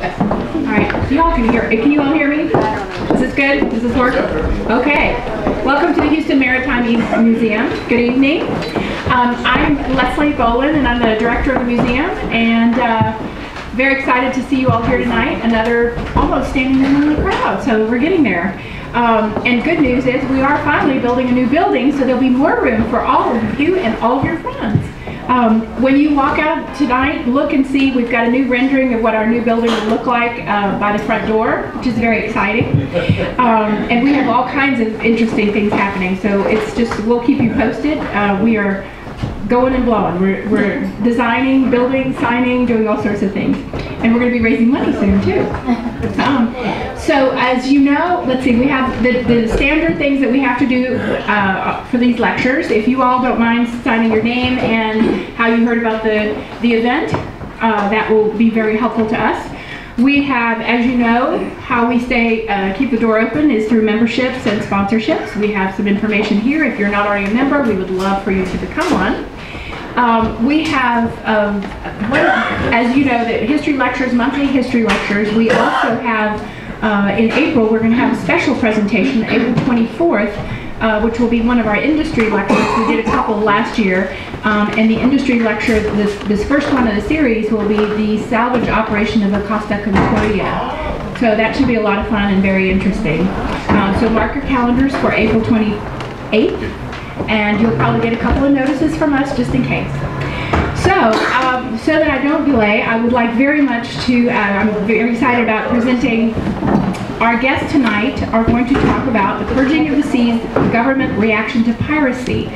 All right, so y'all can hear. Can you all hear me? Is this good? Does this work? Okay. Welcome to the Houston Maritime Museum. Good evening. I'm Leslie Boland, and I'm the director of the museum, and very excited to see you all here tonight. Another almost standing room only crowd, so we're getting there. And good news is we are finally building a new building, so there'll be more room for all of you and all of your friends. When you walk out tonight, look and see, we've got a new rendering of what our new building will look like by the front door, which is very exciting. And we have all kinds of interesting things happening, so it's just, we'll keep you posted. We are going and blowing. We're designing, building, signing, doing all sorts of things. And we're going to be raising money soon too. So as you know, let's see, we have the standard things that we have to do for these lectures. If you all don't mind signing your name and how you heard about the event, that will be very helpful to us. We have, as you know, how we stay, keep the door open is through memberships and sponsorships. We have some information here. If you're not already a member, we would love for you to become one. We have, as you know, the history lectures, monthly history lectures. We also have, in April, we're going to have a special presentation, April 24th, which will be one of our industry lectures. We did a couple last year, and the industry lecture, this first one of the series, will be the salvage operation of the Costa Concordia. So that should be a lot of fun and very interesting. So mark your calendars for April 28th. And you'll probably get a couple of notices from us just in case. So, so that I don't delay, I would like very much to, I'm very excited about presenting our guests tonight are going to talk about the Purging of the Seas, the government reaction to piracy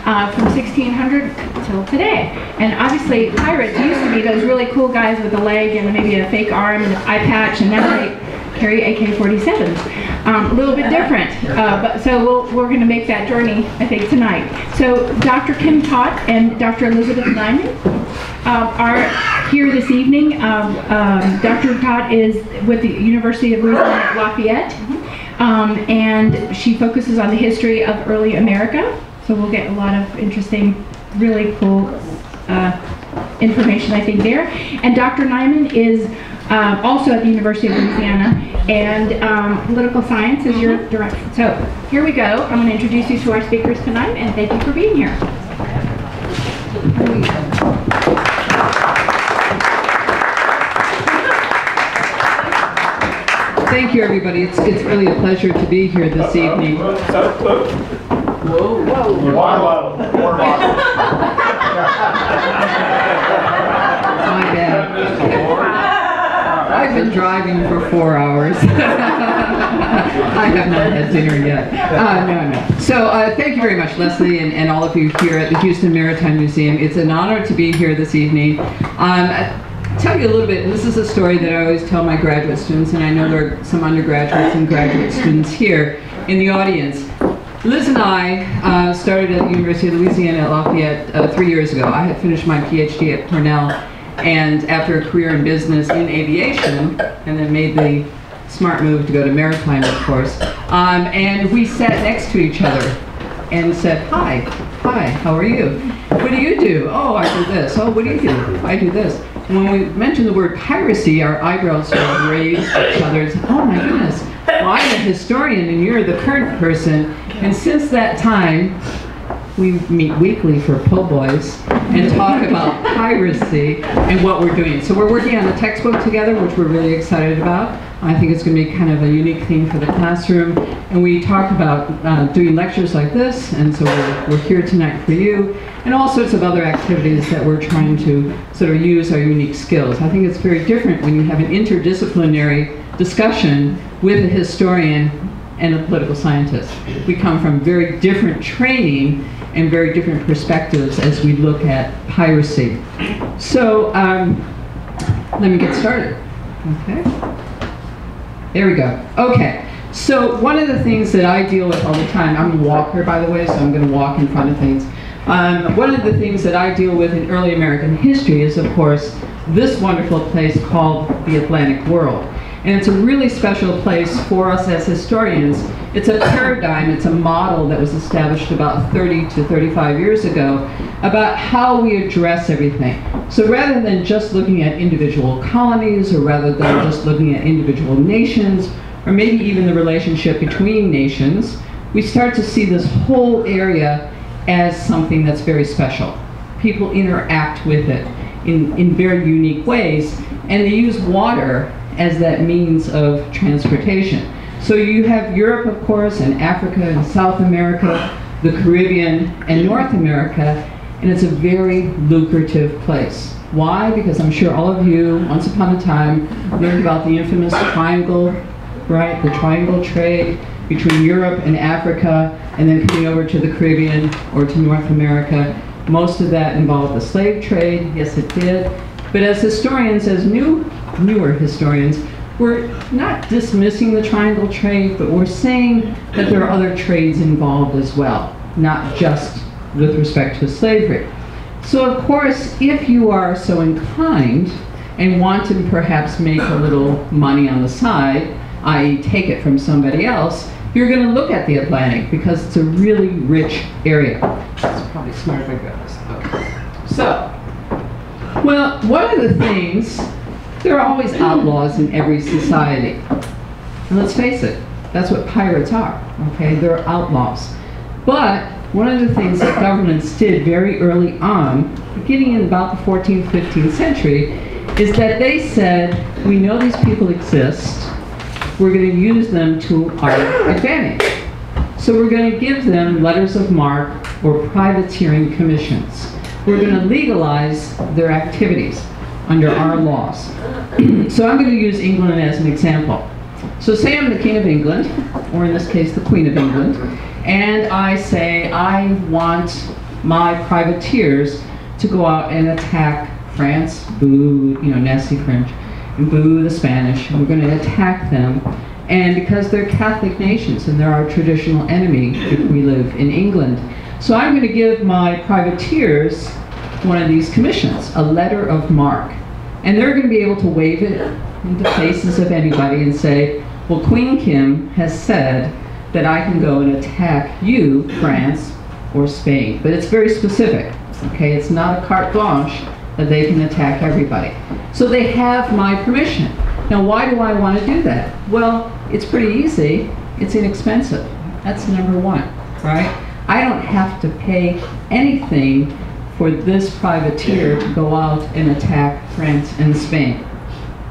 from 1600 till today. And obviously pirates used to be those really cool guys with a leg and maybe a fake arm and an eye patch, and now they carry AK-47s. A little bit different, but so we're going to make that journey, I think, tonight. So Dr. Kim Todt and Dr. Elizabeth Nyman are here this evening. Dr. Todt is with the University of Louisiana at Lafayette, and she focuses on the history of early America. So we'll get a lot of interesting, really cool information, I think, there. And Dr. Nyman is also at the University of Louisiana, and political science is your director. So here we go. I'm going to introduce you to our speakers tonight, and thank you for being here. Thank you, everybody. It's really a pleasure to be here this evening. Whoa, whoa. My bad. I've been driving for 4 hours. I have not had dinner yet. No. So thank you very much, Leslie, and all of you here at the Houston Maritime Museum. It's an honor to be here this evening. Tell you a little bit, and this is a story that I always tell my graduate students, and I know there are some undergraduates and graduate students here in the audience. Liz and I started at the University of Louisiana at Lafayette 3 years ago. I had finished my PhD at Cornell, and after a career in business in aviation, and then made the smart move to go to maritime, of course, and we sat next to each other and said, hi, how are you? What do you do? Oh, I do this. Oh, what do you do? I do this. When we mentioned the word piracy, our eyebrows sort of raised each other's. Oh my goodness, well, I'm a historian and you're the current person. And since that time, we meet weekly for po' boys and talk about piracy and what we're doing. So we're working on a textbook together, which we're really excited about. I think it's going to be kind of a unique theme for the classroom. And we talk about doing lectures like this, and so we're here tonight for you, and all sorts of other activities that we're trying to sort of use our unique skills. I think it's very different when you have an interdisciplinary discussion with a historian and a political scientist. We come from very different training and very different perspectives as we look at piracy. So let me get started. Okay. There we go. Okay. So one of the things that I deal with all the time, I'm a walker, by the way, so I'm going to walk in front of things. One of the things that I deal with in early American history is, of course, this wonderful place called the Atlantic world. And it's a really special place for us as historians. It's a paradigm, it's a model that was established about 30 to 35 years ago about how we address everything. So rather than just looking at individual colonies, or rather than just looking at individual nations, or maybe even the relationship between nations, we start to see this whole area as something that's very special. People interact with it in very unique ways, and they use water as that means of transportation. So you have Europe, of course, and Africa, and South America, the Caribbean, and North America, and it's a very lucrative place. Why? Because I'm sure all of you, once upon a time, learned about the infamous triangle, right? The triangle trade between Europe and Africa, and then coming over to the Caribbean or to North America. Most of that involved the slave trade. Yes, it did. But as historians, as newer historians, we're not dismissing the triangle trade, but we're saying that there are other trades involved as well, not just with respect to slavery. So of course, if you are so inclined and want to perhaps make a little money on the side, i.e. take it from somebody else, you're going to look at the Atlantic because it's a really rich area. It's probably smart if I grab this. Okay. So, well, one of the things, there are always outlaws in every society. And let's face it, that's what pirates are, okay? They're outlaws. But one of the things that governments did very early on, beginning in about the 14th, 15th century, is that they said, we know these people exist, we're going to use them to our advantage. So we're going to give them letters of marque or privateering commissions. We're going to legalize their activities under our laws. So I'm going to use England as an example. So say I'm the King of England, or in this case the Queen of England, and I say I want my privateers to go out and attack France, boo, you know, nasty French, and boo the Spanish, and we're going to attack them. And because they're Catholic nations and they're our traditional enemy if we live in England. So I'm going to give my privateers one of these commissions, a letter of marque. And they're going to be able to wave it in the faces of anybody and say, well, Queen Kim has said that I can go and attack you, France, or Spain. But it's very specific, okay? It's not a carte blanche that they can attack everybody. So they have my permission. Now, why do I want to do that? Well, it's pretty easy. It's inexpensive. That's number one, right? I don't have to pay anything for this privateer to go out and attack France and Spain.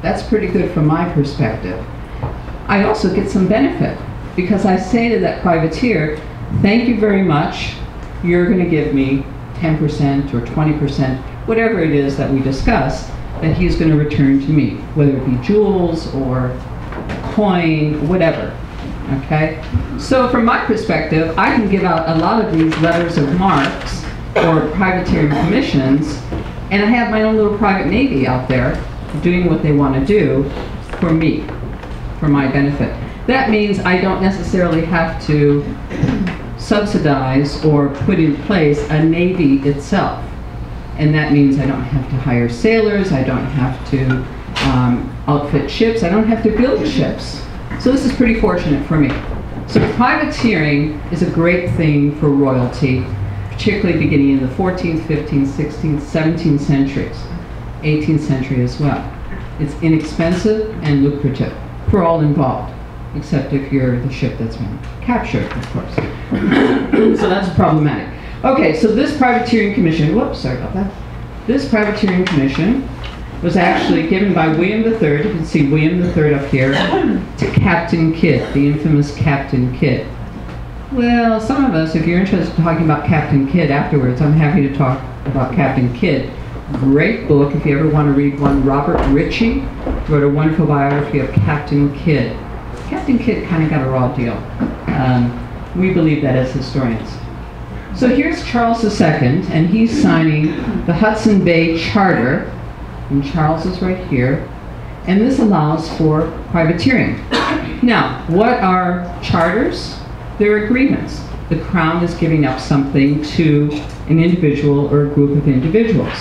That's pretty good from my perspective. I also get some benefit because I say to that privateer, thank you very much. You're going to give me 10% or 20%, whatever it is that we discuss, that he's going to return to me, whether it be jewels or coin, whatever, okay? So from my perspective, I can give out a lot of these letters of marques or privateering commissions, and I have my own little private navy out there doing what they want to do for me, for my benefit. That means I don't necessarily have to subsidize or put in place a navy itself. And that means I don't have to hire sailors, I don't have to outfit ships, I don't have to build ships. So this is pretty fortunate for me. So privateering is a great thing for royalty, particularly beginning in the 14th, 15th, 16th, 17th centuries, 18th century as well. It's inexpensive and lucrative for all involved, except if you're the ship that's been captured, of course. So that's problematic. Okay, so this privateering commission, whoops, sorry about that. This privateering commission was actually given by William III, you can see William III up here, to Captain Kidd, the infamous Captain Kidd. Well, some of us, if you're interested in talking about Captain Kidd afterwards, I'm happy to talk about Captain Kidd. Great book, if you ever want to read one. Robert Ritchie wrote a wonderful biography of Captain Kidd. Captain Kidd kind of got a raw deal. We believe that as historians. So here's Charles II, and he's signing the Hudson Bay Charter, and Charles is right here, and this allows for privateering. Now, what are charters? They're agreements. The Crown is giving up something to an individual or a group of individuals.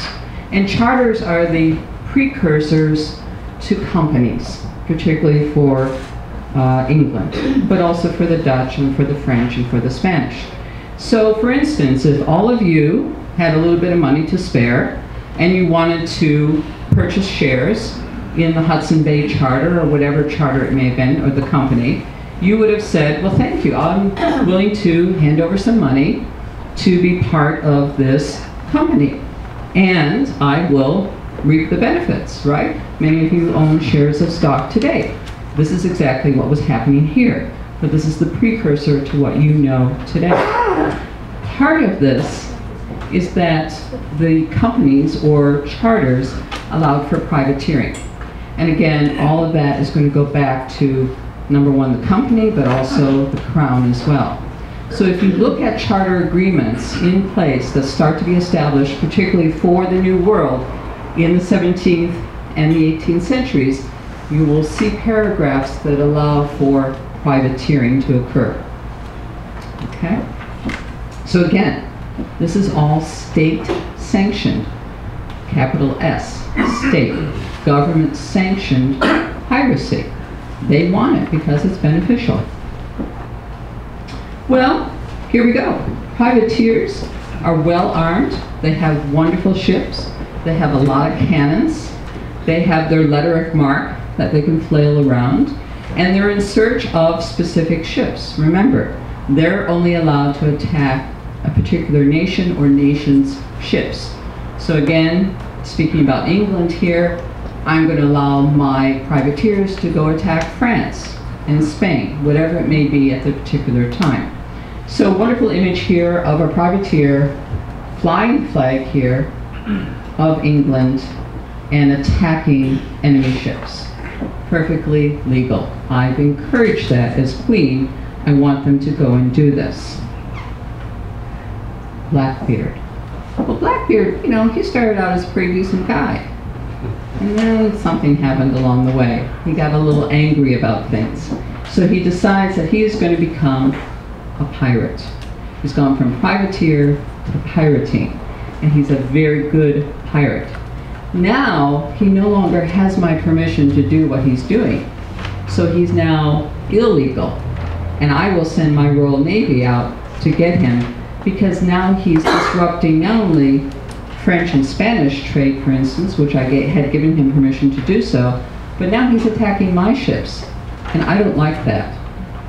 And charters are the precursors to companies, particularly for England, but also for the Dutch and for the French and for the Spanish. So for instance, if all of you had a little bit of money to spare and you wanted to purchase shares in the Hudson Bay Charter or whatever charter it may have been, or the company, you would have said, well, thank you, I'm willing to hand over some money to be part of this company, and I will reap the benefits, right? Many of you own shares of stock today. This is exactly what was happening here, but this is the precursor to what you know today. Part of this is that the companies or charters allowed for privateering. And again, all of that is going to go back to, number one, the company, but also the crown as well. So if you look at charter agreements in place that start to be established, particularly for the New World in the 17th and the 18th centuries, you will see paragraphs that allow for privateering to occur. Okay? So again, this is all state sanctioned, capital S, state, government sanctioned piracy. They want it because it's beneficial. Well, here we go. Privateers are well armed. They have wonderful ships. They have a lot of cannons. They have their letter mark that they can flail around. And they're in search of specific ships. Remember, they're only allowed to attack a particular nation or nation's ships. So again, speaking about England here, I'm going to allow my privateers to go attack France and Spain, whatever it may be at the particular time. So wonderful image here of a privateer flying the flag here of England and attacking enemy ships. Perfectly legal. I've encouraged that as Queen. I want them to go and do this. Blackbeard. Well, Blackbeard, you know, he started out as a pretty decent guy. And then something happened along the way. He got a little angry about things. So he decides that he is going to become a pirate. He's gone from privateer to pirating. And he's a very good pirate. Now, he no longer has my permission to do what he's doing. So he's now illegal. And I will send my Royal Navy out to get him, because now he's disrupting not only French and Spanish trade, for instance, which I had given him permission to do so, but now he's attacking my ships. And I don't like that.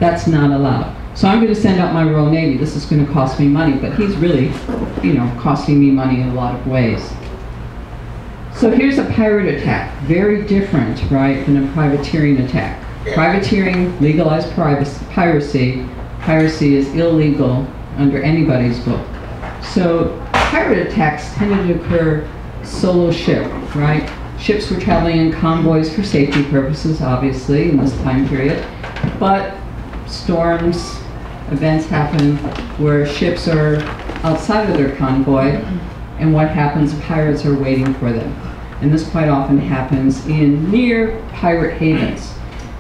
That's not allowed. So I'm going to send out my Royal Navy. This is going to cost me money, but he's really, you know, costing me money in a lot of ways. So here's a pirate attack. Very different, right, than a privateering attack. Privateering, legalized piracy. Piracy is illegal under anybody's book. So pirate attacks tended to occur solo ship, right? Ships were traveling in convoys for safety purposes, obviously, in this time period. But storms, events happen where ships are outside of their convoy, and what happens? Pirates are waiting for them. And this quite often happens in near pirate havens.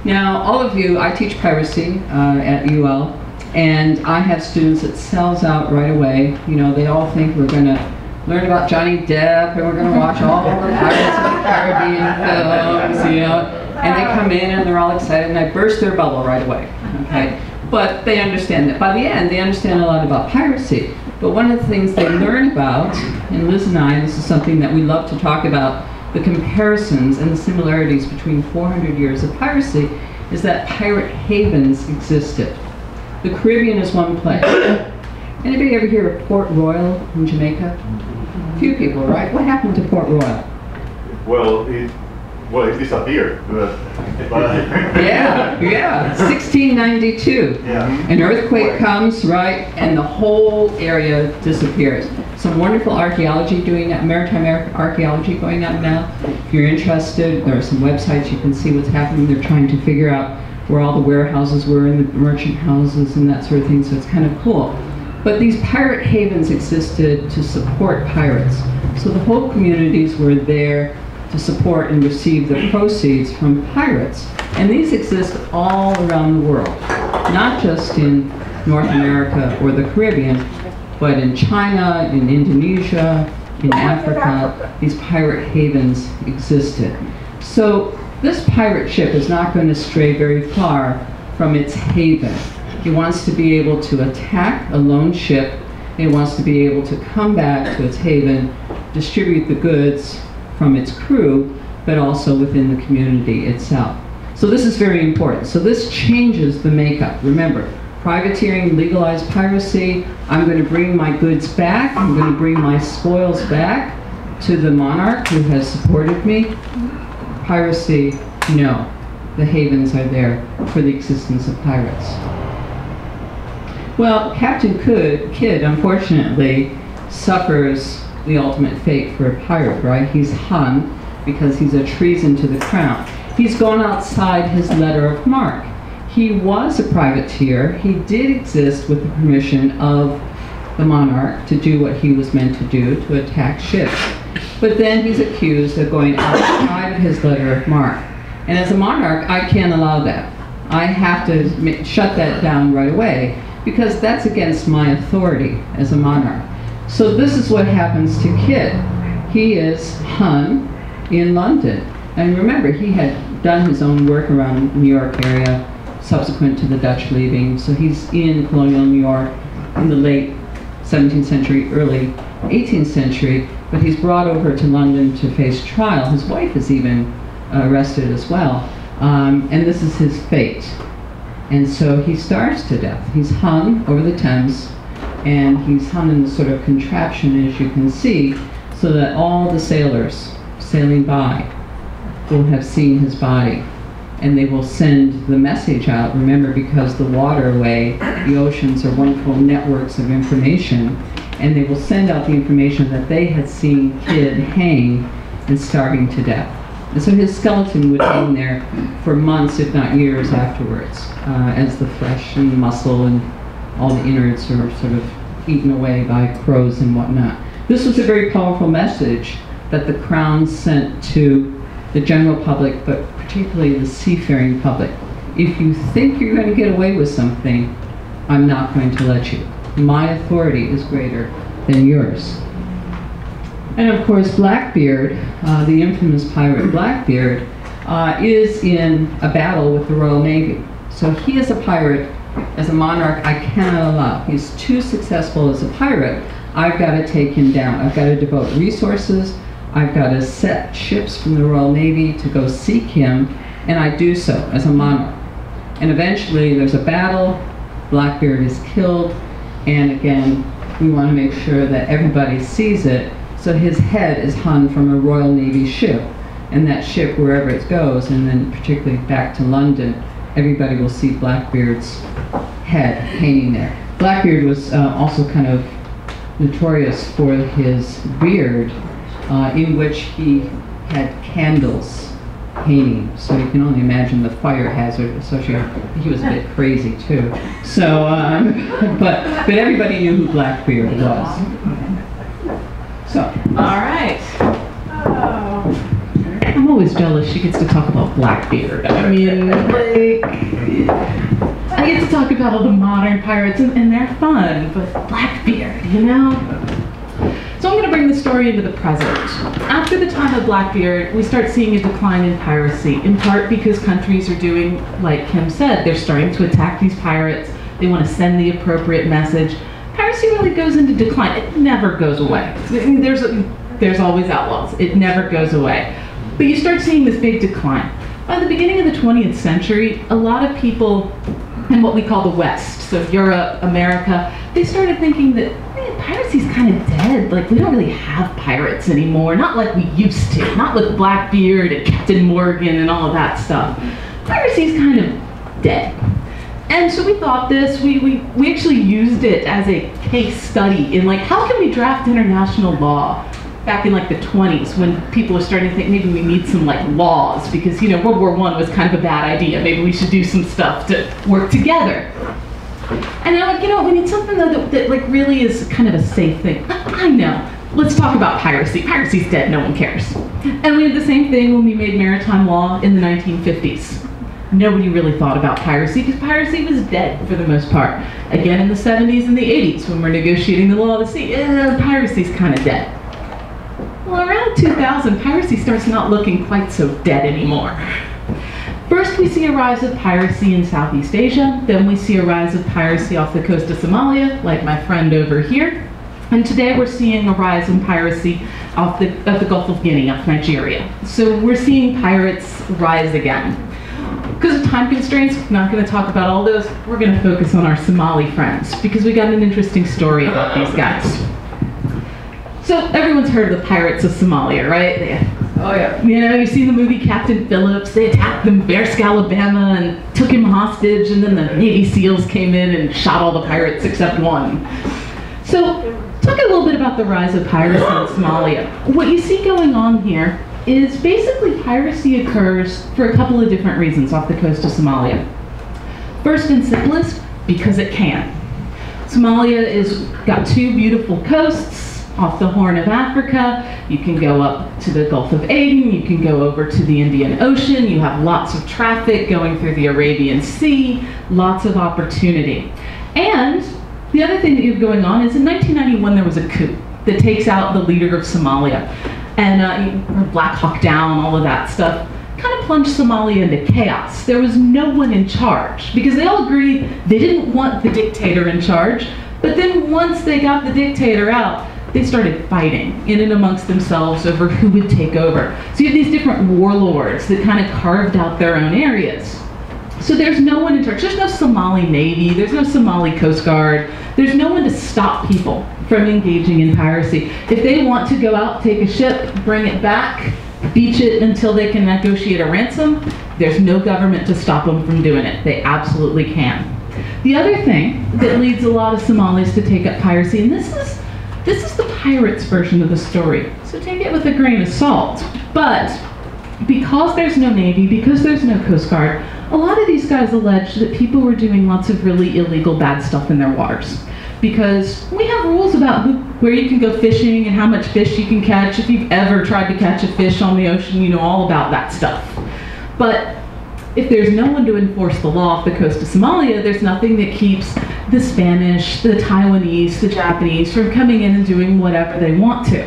Now, all of you, I teach piracy at UL, and I have students that sells out right away. You know, they all think we're going to learn about Johnny Depp, and we're going to watch all the Pirates of the Caribbean films, you know, and they come in and they're all excited, and I burst their bubble right away, okay? But they understand that. By the end, they understand a lot about piracy. But one of the things they learn about, and Liz and I, this is something that we love to talk about, the comparisons and the similarities between 400 years of piracy, is that pirate havens existed. The Caribbean is one place. Anybody ever hear of Port Royal in Jamaica? A few people, right? What happened to Port Royal? Well, it disappeared. Yeah, 1692. Yeah. An earthquake comes, right, and the whole area disappears. Some wonderful archaeology doing that, maritime archaeology going on now. If you're interested, there are some websites you can see what's happening. They're trying to figure out where all the warehouses were and the merchant houses and that sort of thing, so it's kind of cool. But these pirate havens existed to support pirates. So the whole communities were there to support and receive the proceeds from pirates. And these exist all around the world, not just in North America or the Caribbean, but in China, in Indonesia, in Africa. These pirate havens existed. So this pirate ship is not going to stray very far from its haven. He wants to be able to attack a lone ship. He wants to be able to come back to its haven, distribute the goods from its crew, but also within the community itself. So this is very important. So this changes the makeup. Remember, privateering, legalized piracy. I'm going to bring my goods back. I'm going to bring my spoils back to the monarch who has supported me. Piracy, no. The havens are there for the existence of pirates. Well, Captain Kidd, unfortunately, suffers the ultimate fate for a pirate, right? He's hung because he's a treason to the crown. He's gone outside his letter of marque. He was a privateer. He did exist with the permission of the monarch to do what he was meant to do, to attack ships. But then he's accused of going outside of his letter of marque. And as a monarch, I can't allow that. I have to shut that down right away, because that's against my authority as a monarch. So this is what happens to Kidd. He is hung in London. And remember, he had done his own work around the New York area subsequent to the Dutch leaving. So he's in colonial New York in the late 17th century, early 18th century, but he's brought over to London to face trial. His wife is even arrested as well. And this is his fate. And so he starves to death. He's hung over the Thames, and he's hung in this sort of contraption, as you can see, so that all the sailors sailing by will have seen his body. And they will send the message out, remember, because the waterway, the oceans are wonderful networks of information, and they will send out the information that they had seen Kidd hang and starving to death. And so his skeleton would hang there for months, if not years afterwards, as the flesh and muscle and all the innards are sort of eaten away by crows and whatnot. This was a very powerful message that the Crown sent to the general public, but particularly the seafaring public. If you think you're going to get away with something, I'm not going to let you. My authority is greater than yours. And of course, Blackbeard, the infamous pirate Blackbeard, is in a battle with the Royal Navy. So he is a pirate. As a monarch, I cannot allow. He's too successful as a pirate. I've got to take him down. I've got to devote resources. I've got to set ships from the Royal Navy to go seek him, and I do so as a monarch. And eventually there's a battle, Blackbeard is killed, and again, we want to make sure that everybody sees it, so his head is hung from a Royal Navy ship, and that ship, wherever it goes, and then particularly back to London, everybody will see Blackbeard's head hanging there. Blackbeard was also kind of notorious for his beard, in which he had candles hanging. So you can only imagine the fire hazard associated. He was a bit crazy too. So, but everybody knew who Blackbeard was. So. All right. I'm always jealous she gets to talk about Blackbeard. I mean, like, I get to talk about all the modern pirates, and they're fun, but Blackbeard, you know? So I'm going to bring the story into the present. After the time of Blackbeard, we start seeing a decline in piracy, in part because countries are doing, like Kim said, they're starting to attack these pirates. They want to send the appropriate message. Piracy really goes into decline. It never goes away. There's always outlaws. It never goes away. But you start seeing this big decline. By the beginning of the 20th century, a lot of people in what we call the West, so Europe, America, they started thinking that piracy's kind of dead. Like, we don't really have pirates anymore. Not like we used to. Not with Blackbeard and Captain Morgan and all of that stuff. Piracy's kind of dead. And so we thought this, we actually used it as a case study in, like, how can we draft international law? Back in like the 20s, when people are starting to think maybe we need some like laws, because, you know, World War I was kind of a bad idea. Maybe we should do some stuff to work together. And I'm like, you know, we need something that like really is kind of a safe thing. I know. Let's talk about piracy. Piracy's dead. No one cares. And we had the same thing when we made maritime law in the 1950s. Nobody really thought about piracy because piracy was dead for the most part. Again, in the 70s and the 80s, when we're negotiating the law of the sea, piracy's kind of dead. Well, around 2000, piracy starts not looking quite so dead anymore. First, we see a rise of piracy in Southeast Asia. Then we see a rise of piracy off the coast of Somalia, like my friend over here. And today we're seeing a rise in piracy off the Gulf of Guinea, off Nigeria. So we're seeing pirates rise again. Because of time constraints, we're not going to talk about all those. We're going to focus on our Somali friends, because we got an interesting story about these guys. So everyone's heard of the pirates of Somalia, right? Oh yeah. You know, you've seen the movie Captain Phillips. They attacked the Maersk, Alabama, and took him hostage, and then the Navy SEALs came in and shot all the pirates except one. So, talk a little bit about the rise of piracy in Somalia. What you see going on here is basically piracy occurs for a couple of different reasons off the coast of Somalia. First and simplest, because it can. Somalia is got two beautiful coasts off the Horn of Africa. You can go up to the Gulf of Aden, you can go over to the Indian Ocean, you have lots of traffic going through the Arabian Sea, lots of opportunity. And the other thing that you have going on is in 1991 there was a coup that takes out the leader of Somalia. And Black Hawk Down, all of that stuff, kind of plunged Somalia into chaos. There was no one in charge, because they all agreed they didn't want the dictator in charge, but then once they got the dictator out, they started fighting in and amongst themselves over who would take over. So you have these different warlords that kind of carved out their own areas. So there's no one in charge. There's no Somali Navy, there's no Somali Coast Guard, there's no one to stop people from engaging in piracy. If they want to go out, take a ship, bring it back, beach it until they can negotiate a ransom, there's no government to stop them from doing it. They absolutely can. The other thing that leads a lot of Somalis to take up piracy, and this is the pirates' version of the story, so take it with a grain of salt, but because there's no Navy, because there's no Coast Guard, a lot of these guys allege that people were doing lots of really illegal bad stuff in their waters. Because we have rules about where you can go fishing and how much fish you can catch. If you've ever tried to catch a fish on the ocean, you know all about that stuff. But if there's no one to enforce the law off the coast of Somalia, there's nothing that keeps the Spanish, the Taiwanese, the Japanese from coming in and doing whatever they want to.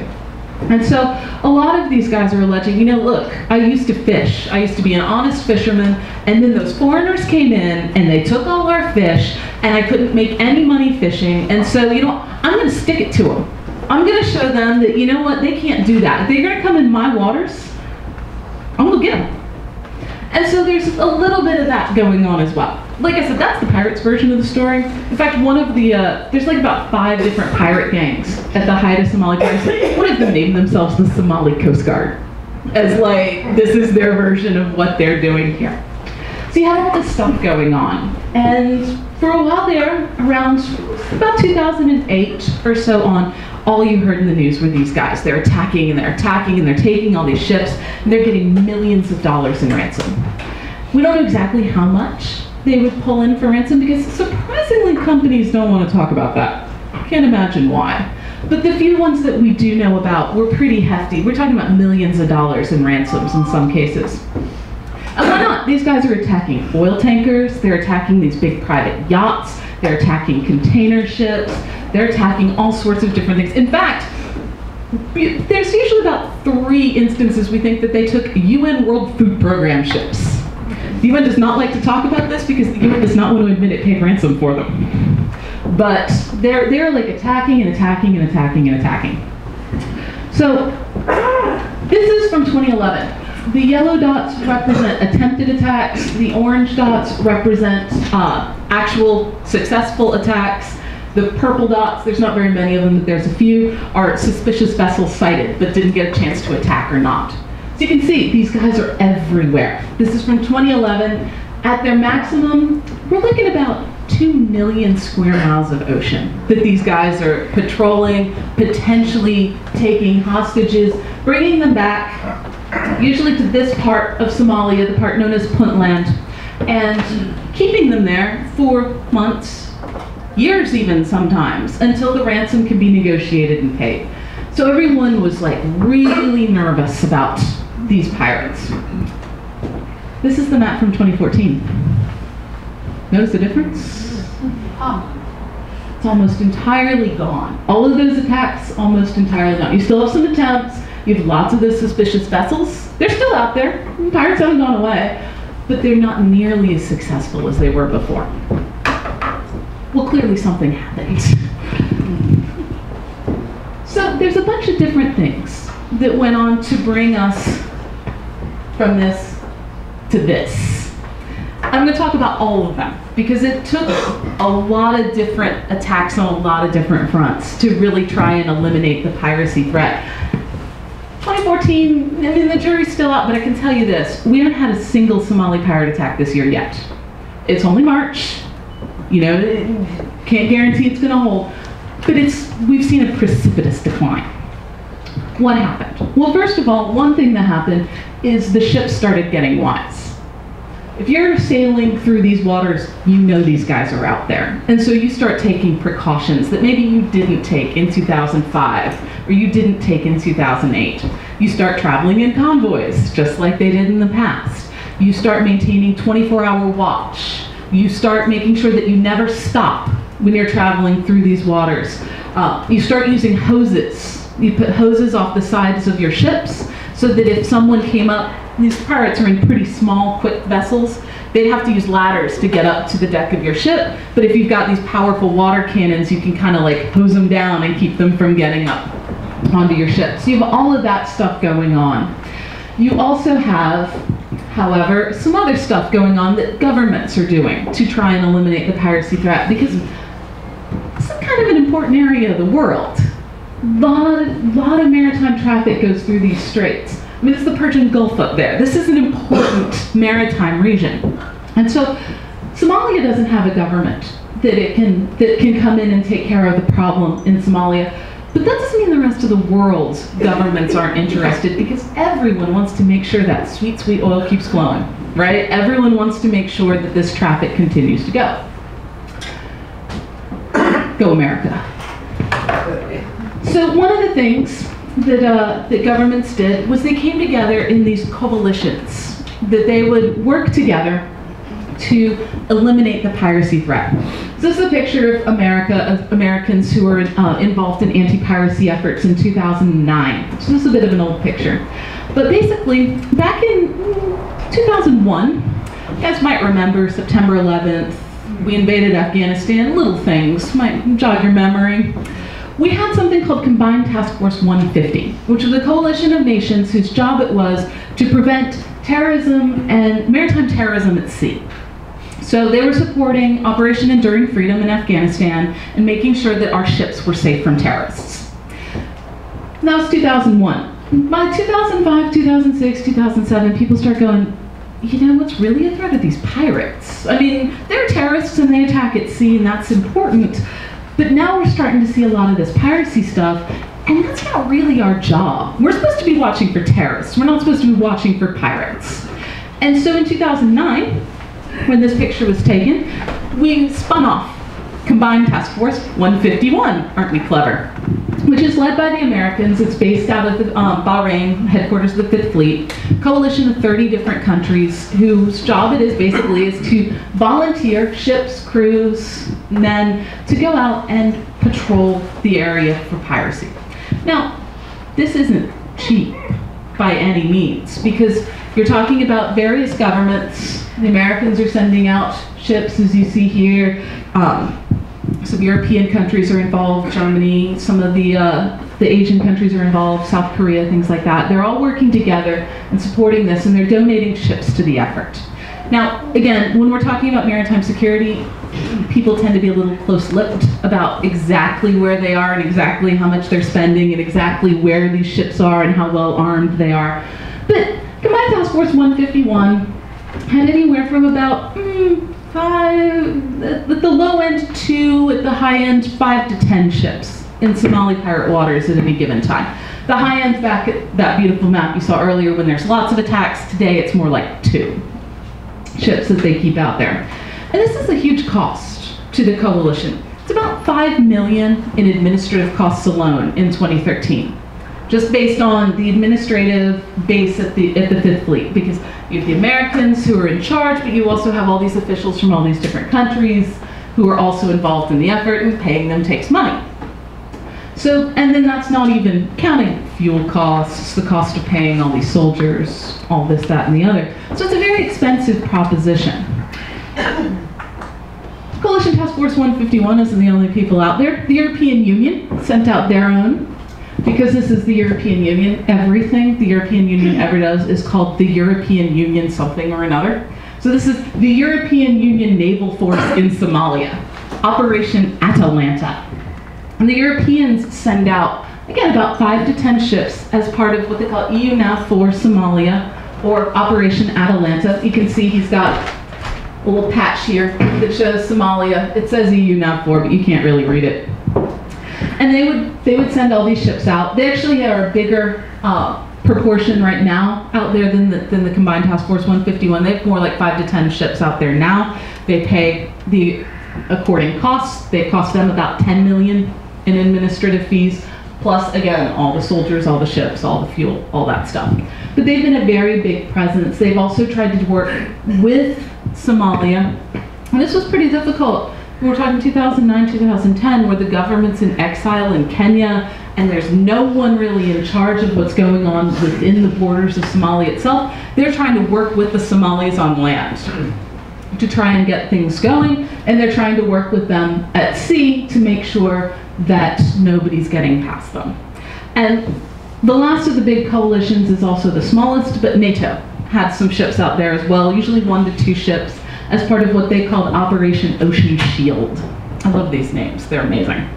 And so a lot of these guys are alleging, you know, look, I used to fish. I used to be an honest fisherman, and then those foreigners came in and they took all our fish, and I couldn't make any money fishing, and so, you know, I'm going to stick it to them. I'm going to show them that, you know what, they can't do that. If they're going to come in my waters, I'm going to get them. And so there's a little bit of that going on as well. Like I said, that's the pirates' version of the story. In fact, one of the, there's like about 5 different pirate gangs at the height of Somali piracy. One of them named themselves the Somali Coast Guard, as like, this is their version of what they're doing here. So you have all this stuff going on. And for a while there, around about 2008 or so on, all you heard in the news were these guys. They're attacking and they're attacking and they're taking all these ships and they're getting millions of dollars in ransom. We don't know exactly how much they would pull in for ransom, because surprisingly companies don't want to talk about that. Can't imagine why. But the few ones that we do know about were pretty hefty. We're talking about millions of dollars in ransoms in some cases. And why not? These guys are attacking oil tankers, they're attacking these big private yachts, they're attacking container ships, they're attacking all sorts of different things. In fact, there's usually about 3 instances we think that they took UN World Food Program ships. The UN does not like to talk about this because the UN does not want to admit it paid ransom for them. But they're like attacking and attacking and attacking and attacking. So this is from 2011. The yellow dots represent attempted attacks. The orange dots represent actual successful attacks. The purple dots, there's not very many of them, but there's a few, are suspicious vessels sighted but didn't get a chance to attack or not. So you can see, these guys are everywhere. This is from 2011. At their maximum, we're looking about 2 million square miles of ocean that these guys are patrolling, potentially taking hostages, bringing them back, usually to this part of Somalia, the part known as Puntland, and keeping them there for months, years even sometimes, until the ransom can be negotiated and paid. So everyone was like really nervous about these pirates. This is the map from 2014. Notice the difference? It's almost entirely gone. All of those attacks, almost entirely gone. You still have some attempts. You have lots of those suspicious vessels. They're still out there. Pirates haven't gone away. but they're not nearly as successful as they were before. Well, clearly something happened. So there's a bunch of different things that went on to bring us from this to this. I'm going to talk about all of them because it took a lot of different attacks on a lot of different fronts to really try and eliminate the piracy threat. 2014, I mean, the jury's still out, but I can tell you this. We haven't had a single Somali pirate attack this year yet. It's only March. You know, can't guarantee it's going to hold. But we've seen a precipitous decline. What happened? Well, first of all, one thing that happened is the ships started getting wise. If you're sailing through these waters, you know these guys are out there. And so you start taking precautions that maybe you didn't take in 2005 or you didn't take in 2008. You start traveling in convoys, just like they did in the past. You start maintaining 24-hour watch. You start making sure that you never stop when you're traveling through these waters. You start using hoses. You put hoses off the sides of your ships so that if someone came up, these pirates are in pretty small, quick vessels, they'd have to use ladders to get up to the deck of your ship. But if you've got these powerful water cannons, you can kind of like hose them down and keep them from getting up onto your ship. So you have all of that stuff going on. You also have, however, some other stuff going on that governments are doing to try and eliminate the piracy threat, because it's kind of an important area of the world. Lot of maritime traffic goes through these straits. I mean, it's the Persian Gulf up there. This is an important maritime region. And so Somalia doesn't have a government that can come in and take care of the problem in Somalia. But that doesn't mean the rest of the world's governments aren't interested, because everyone wants to make sure that sweet, sweet oil keeps flowing, right? Everyone wants to make sure that this traffic continues to go. Go America. So one of the things that governments did was they came together in these coalitions, that they would work together to eliminate the piracy threat. So this is a picture of Americans who were involved in anti-piracy efforts in 2009. So this is a bit of an old picture. But basically, back in 2001, you guys might remember September 11th, we invaded Afghanistan, little things, might jog your memory. We had something called Combined Task Force 150, which was a coalition of nations whose job it was to prevent terrorism and maritime terrorism at sea. So they were supporting Operation Enduring Freedom in Afghanistan and making sure that our ships were safe from terrorists. And that was 2001. By 2005, 2006, 2007, people start going, you know, what's really a threat are these pirates? I mean, they're terrorists and they attack at sea, and that's important. But now we're starting to see a lot of this piracy stuff, and that's not really our job. We're supposed to be watching for terrorists. We're not supposed to be watching for pirates. And so in 2009, when this picture was taken, we spun off Combined Task Force 151, aren't we clever? Which is led by the Americans. It's based out of the Bahrain, headquarters of the 5th Fleet, coalition of 30 different countries whose job it is basically is to volunteer ships, crews, men to go out and patrol the area for piracy. Now, this isn't cheap by any means, because you're talking about various governments. The Americans are sending out ships, as you see here. Some European countries are involved, Germany, some of the Asian countries are involved, South Korea, things like that. They're all working together and supporting this, and they're donating ships to the effort. Now, again, when we're talking about maritime security, people tend to be a little close-lipped about exactly where they are and exactly how much they're spending and exactly where these ships are and how well armed they are. But Combined Task Force 151 had anywhere from about 5, at the low end 2, at the high end 5 to 10 ships in Somali pirate waters at any given time. The high end, back at that beautiful map you saw earlier, when there's lots of attacks, today it's more like 2 ships that they keep out there. And this is a huge cost to the coalition. It's about $5 million in administrative costs alone in 2013. Just based on the administrative base at the 5th Fleet, because you have the Americans who are in charge, but you also have all these officials from all these different countries who are also involved in the effort, and paying them takes money. So, and then that's not even counting fuel costs, the cost of paying all these soldiers, all this, that, and the other. So it's a very expensive proposition. Coalition Task Force 151 isn't the only people out there. The European Union sent out their own. Because this is the European Union, everything the European Union ever does is called the European Union something or another. So this is the European Union Naval Force in Somalia, Operation Atalanta. And the Europeans send out, again, about 5 to 10 ships as part of what they call EU NAVFOR Somalia, or Operation Atalanta. You can see he's got a little patch here that shows Somalia. It says EU NAVFOR, but you can't really read it. And they would send all these ships out. They actually are a bigger proportion right now out there than the Combined Task Force 151. They have more like 5 to 10 ships out there now. They pay the according costs. They cost them about 10 million in administrative fees, plus again all the soldiers, all the ships, all the fuel, all that stuff. But they've been a very big presence. They've also tried to work with Somalia, and this was pretty difficult. We're talking 2009, 2010, where the government's in exile in Kenya, and there's no one really in charge of what's going on within the borders of Somalia itself. They're trying to work with the Somalis on land to try and get things going, and they're trying to work with them at sea to make sure that nobody's getting past them. And the last of the big coalitions is also the smallest, but NATO had some ships out there as well, usually 1 to 2 ships, as part of what they called Operation Ocean Shield. I love these names, they're amazing.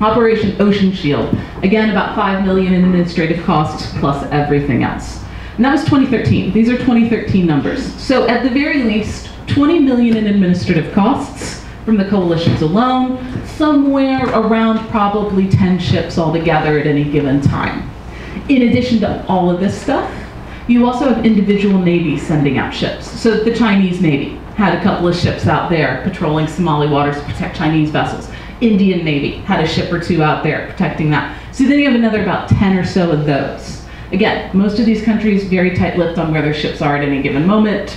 Operation Ocean Shield, again about 5 million in administrative costs plus everything else. And that was 2013, these are 2013 numbers. So at the very least, 20 million in administrative costs from the coalitions alone, somewhere around probably 10 ships altogether at any given time. In addition to all of this stuff, you also have individual navies sending out ships. So the Chinese Navy had a couple of ships out there patrolling Somali waters to protect Chinese vessels. Indian Navy had a ship or 2 out there protecting that. So then you have another about 10 or so of those. Again, most of these countries very tight-lipped on where their ships are at any given moment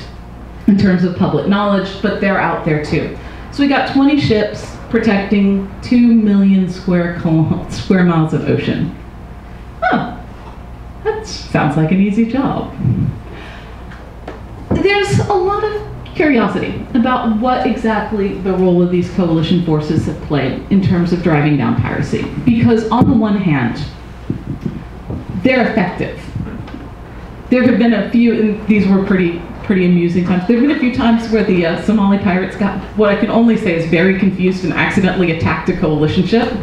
in terms of public knowledge, but they're out there too. So we got 20 ships protecting 2 million square miles of ocean. Huh, that sounds like an easy job. There's a lot of curiosity about what exactly the role of these coalition forces have played in terms of driving down piracy. Because on the one hand, they're effective. There have been a few, and these were pretty amusing times. There have been a few times where the Somali pirates got what I can only say is very confused and accidentally attacked a coalition ship.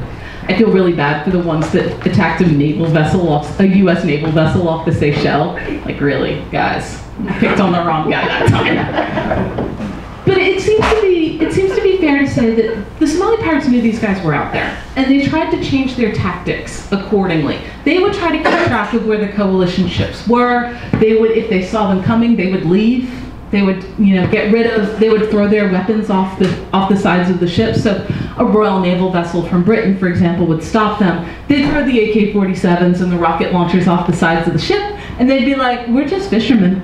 I feel really bad for the ones that attacked a naval vessel a U.S. naval vessel off the Seychelles. Like, really, guys, I picked on the wrong guy that time. But it seems to be fair to say that the Somali pirates knew these guys were out there, and they tried to change their tactics accordingly. They would try to keep track of where the coalition ships were. They would, if they saw them coming, they would leave. They would, they would throw their weapons off the sides of the ship. So a Royal Naval vessel from Britain, for example, would stop them. They'd throw the AK-47s and the rocket launchers off the sides of the ship, and they'd be like, "We're just fishermen."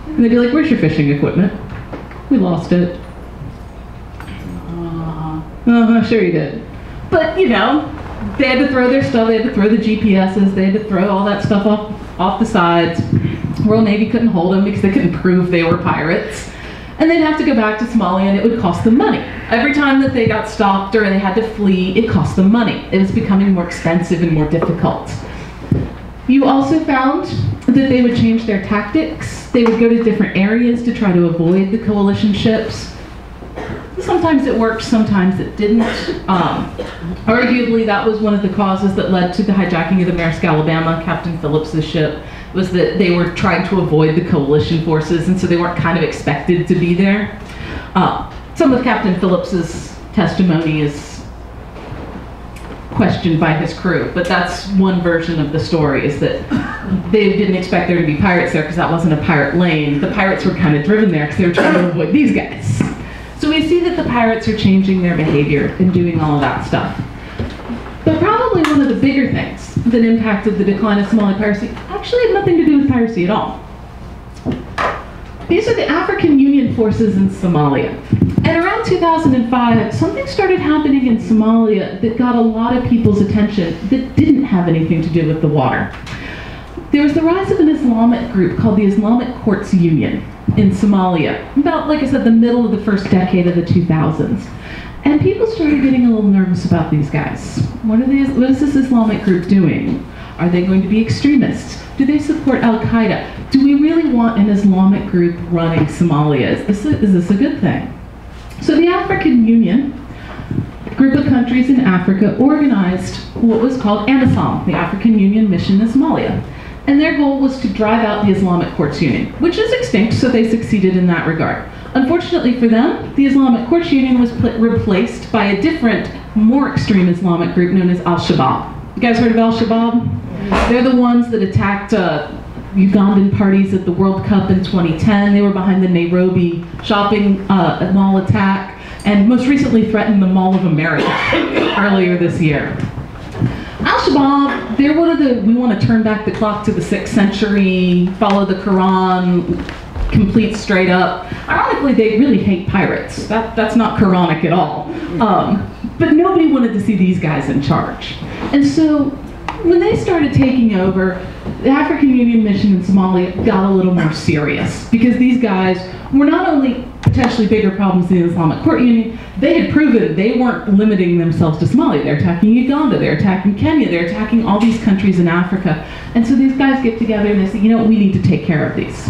And they'd be like, "Where's your fishing equipment?" "We lost it." Sure you did. But, they had to throw their stuff, they had to throw the GPSs, they had to throw all that stuff off the sides. Royal Navy couldn't hold them because they couldn't prove they were pirates. And they'd have to go back to Somalia, and it would cost them money. Every time that they got stopped or they had to flee, it cost them money. It was becoming more expensive and more difficult. You also found that they would change their tactics. They would go to different areas to try to avoid the coalition ships. Sometimes it worked, sometimes it didn't. Arguably, that was one of the causes that led to the hijacking of the Maersk Alabama, Captain Phillips's ship, was that they were trying to avoid the coalition forces, and so they weren't kind of expected to be there. Some of Captain Phillips's testimony is questioned by his crew, but that's one version of the story, is that they didn't expect there to be pirates there because that wasn't a pirate lane. The pirates were kind of driven there because they were trying to avoid these guys. So we see that the pirates are changing their behavior and doing all of that stuff. But probably one of the bigger things that impacted the decline of Somali piracy actually had nothing to do with piracy at all. These are the African Union forces in Somalia. And around 2005, something started happening in Somalia that got a lot of people's attention that didn't have anything to do with the water. There was the rise of an Islamic group called the Islamic Courts Union in Somalia, about, like I said, the middle of the first decade of the 2000s. And people started getting a little nervous about these guys. What is this Islamic group doing? Are they going to be extremists? Do they support Al-Qaeda? Do we really want an Islamic group running Somalia? Is this a good thing? So the African Union, a group of countries in Africa, organized what was called AMISOM, the African Union Mission in Somalia. And their goal was to drive out the Islamic Courts Union, which is extinct, so they succeeded in that regard. Unfortunately for them, the Islamic Courts Union was replaced by a different, more extreme Islamic group known as Al-Shabaab. You guys heard of Al-Shabaab? They're the ones that attacked Ugandan parties at the World Cup in 2010. They were behind the Nairobi shopping mall attack, and most recently threatened the Mall of America earlier this year. Al-Shabaab, they're one of the, we want to turn back the clock to the 6th century, follow the Quran, complete straight up. Ironically, they really hate pirates. That's not Quranic at all. But nobody wanted to see these guys in charge. And so when they started taking over, the African Union mission in Somalia got a little more serious, because these guys were not only potentially bigger problems than the Islamic Court Union, they had proven they weren't limiting themselves to Somalia. They're attacking Uganda, they're attacking Kenya, they're attacking all these countries in Africa. And so these guys get together and they say, you know what, we need to take care of these.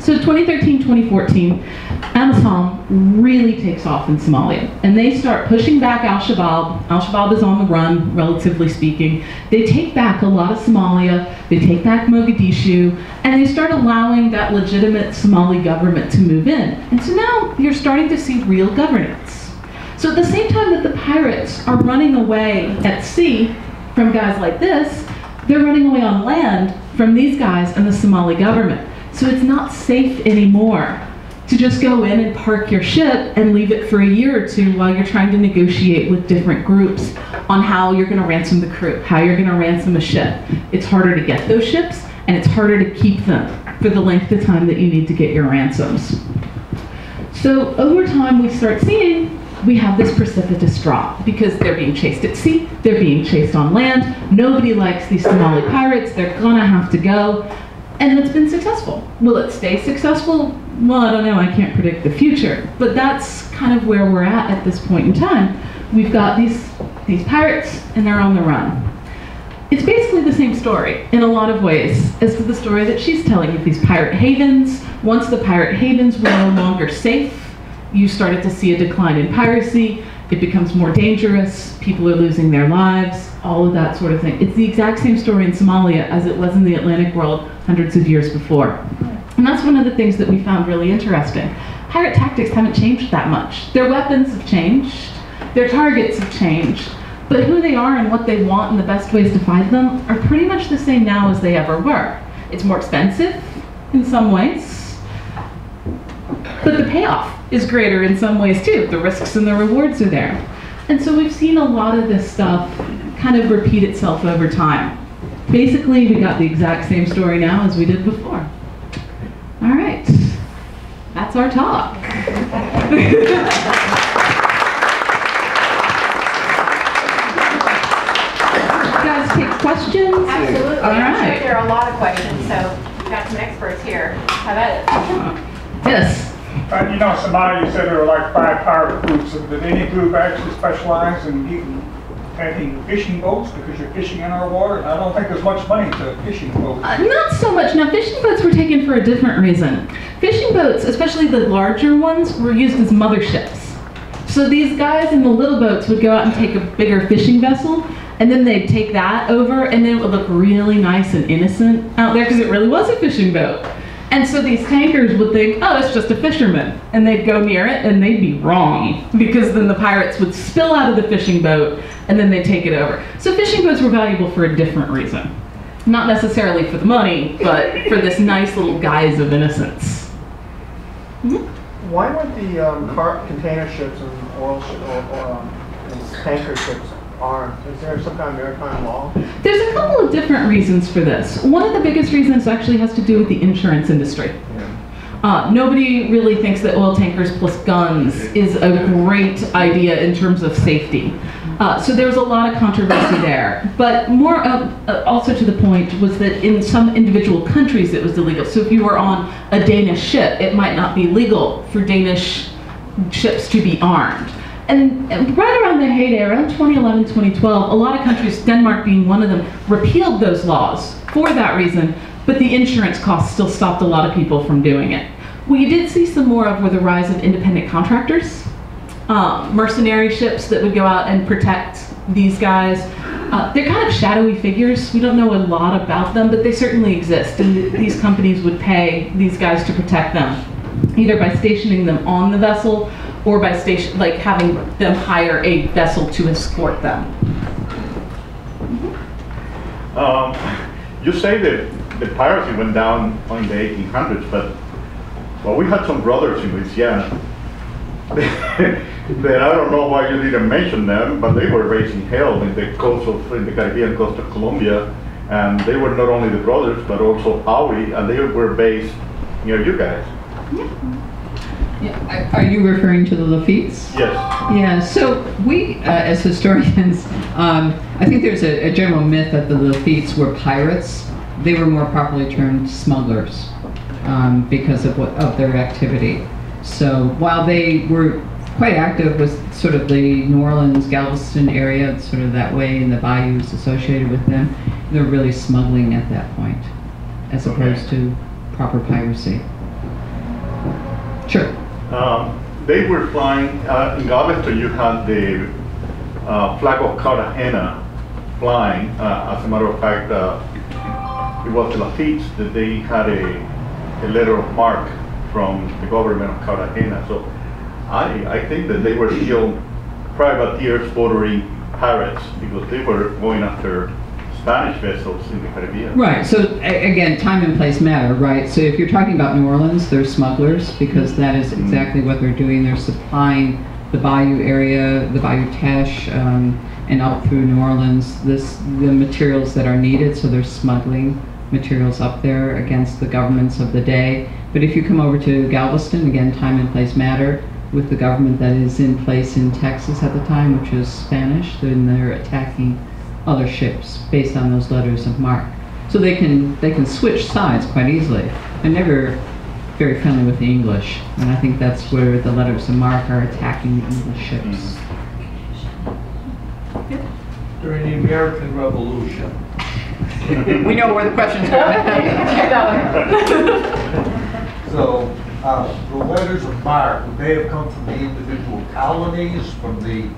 So 2013, 2014, AMISOM really takes off in Somalia, and they start pushing back Al-Shabaab. Al-Shabaab is on the run, relatively speaking. They take back a lot of Somalia, they take back Mogadishu, and they start allowing that legitimate Somali government to move in. And so now you're starting to see real governance. So at the same time that the pirates are running away at sea from guys like this, they're running away on land from these guys and the Somali government. So it's not safe anymore to just go in and park your ship and leave it for a year or two while you're trying to negotiate with different groups on how you're going to ransom the crew, how you're going to ransom a ship. It's harder to get those ships, and it's harder to keep them for the length of time that you need to get your ransoms. So over time, we start seeing we have this precipitous drop, because they're being chased at sea, they're being chased on land. Nobody likes these Somali pirates. They're gonna have to go. And it's been successful. Will it stay successful? Well, I don't know, I can't predict the future. But that's kind of where we're at this point in time. We've got these pirates, and they're on the run. It's basically the same story in a lot of ways as to the story that she's telling you. These pirate havens, once the pirate havens were no longer safe, you started to see a decline in piracy. It becomes more dangerous, people are losing their lives, all of that sort of thing. It's the exact same story in Somalia as it was in the Atlantic world hundreds of years before. And that's one of the things that we found really interesting. Pirate tactics haven't changed that much. Their weapons have changed, their targets have changed, but who they are and what they want and the best ways to fight them are pretty much the same now as they ever were. It's more expensive in some ways, but the payoff is greater in some ways too. The risks and the rewards are there. And so we've seen a lot of this stuff kind of repeat itself over time. Basically, we got the exact same story now as we did before. All right, that's our talk. Guys, take questions? Absolutely. All I'm right. sure there are a lot of questions, so we've got some experts here. How about it? Yes. You know, Somalia, you said there were like 5 pirate groups. Did any group actually specialize in having fishing boats, because you're fishing in our water? And I don't think there's much money to fishing boats. Not so much. Now, fishing boats were taken for a different reason. Fishing boats, especially the larger ones, were used as motherships. So these guys in the little boats would go out and take a bigger fishing vessel, and then they'd take that over, and then it would look really nice and innocent out there, because it really was a fishing boat. And so these tankers would think, oh, it's just a fisherman. And they'd go near it, and they'd be wrong, because then the pirates would spill out of the fishing boat, and then they'd take it over. So fishing boats were valuable for a different reason. Not necessarily for the money, but for this nice little guise of innocence. Mm-hmm. Why would the container ships and oil and tanker ships aren't? Is there some kind of maritime law? There's a couple of different reasons for this. One of the biggest reasons actually has to do with the insurance industry. Yeah. Nobody really thinks that oil tankers plus guns is a great idea in terms of safety. So there was a lot of controversy there. But more also to the point was that in some individual countries it was illegal. So if you were on a Danish ship, it might not be legal for Danish ships to be armed. And right around the heyday, around 2011, 2012, a lot of countries, Denmark being one of them, repealed those laws for that reason, but the insurance costs still stopped a lot of people from doing it. What you did see some more of were the rise of independent contractors, mercenary ships that would go out and protect these guys. They're kind of shadowy figures. We don't know a lot about them, but they certainly exist, and these companies would pay these guys to protect them, either by stationing them on the vessel or by having them hire a vessel to escort them. You say that the piracy went down in the 1800s, but well, we had some brothers in Louisiana that I don't know why you didn't mention them, but they were raising hell in the Caribbean coast of Colombia, and they were not only the brothers but also Howie, and they were based near you guys. Yeah. Are you referring to the Lafittes? Yes. Yeah, so we, as historians, I think there's a general myth that the Lafittes were pirates. They were more properly termed smugglers because of their activity. So while they were quite active with sort of the New Orleans, Galveston area, sort of that way, and the bayous associated with them, they're really smuggling at that point, as opposed to proper piracy. Sure. They were flying, in Galveston you had the flag of Cartagena flying. As a matter of fact, it was the Lafayette that they had a letter of marque from the government of Cartagena. So I think that they were still privateers bordering pirates, because they were going after Spanish vessels in the Caribbean. Right, so again, time and place matter, right? So if you're talking about New Orleans, they're smugglers, because that is exactly what they're doing. They're supplying the bayou area, the bayou Teche, and out through New Orleans, the materials that are needed, so they're smuggling materials up there against the governments of the day. But if you come over to Galveston, again, time and place matter, with the government that is in place in Texas at the time, which is Spanish, then they're attacking other ships based on those letters of marque. So they can switch sides quite easily. They're never very friendly with the English, and I think that's where the letters of marque are attacking the English ships. During the American Revolution. We know where the question's going. So the letters of marque, would they have come from the individual colonies, from the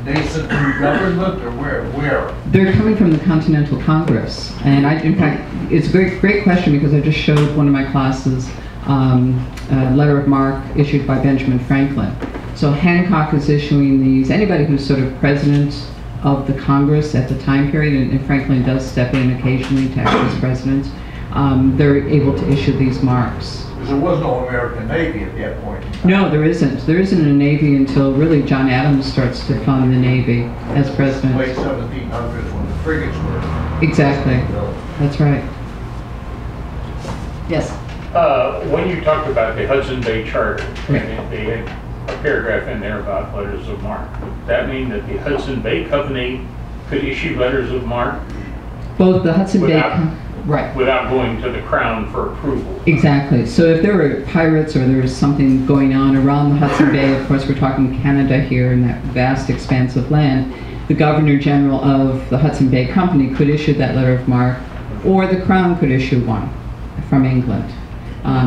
nascent new government, or where? They're coming from the Continental Congress, and in fact, it's a great question, because I just showed one of my classes a letter of marque issued by Benjamin Franklin. So Hancock is issuing these. Anybody who's sort of president of the Congress at the time period, and Franklin does step in occasionally to act as president, they're able to issue these marques. Because there was no American Navy at that point. No, there isn't. There isn't a Navy until really John Adams starts to fund the Navy as president. Late 1700s when the frigates were. Exactly. That's right. Yes? When you talked about the Hudson Bay Charter, Right. and they had a paragraph in there about letters of marque, would that mean that the Hudson Bay Company could issue letters of marque Both the Hudson Without- Bay... Right. without going to the Crown for approval? Exactly. So if there were pirates or there was something going on around the Hudson Bay, of course we're talking Canada here in that vast expanse of land, the Governor General of the Hudson Bay Company could issue that letter of marque, or the Crown could issue one from England.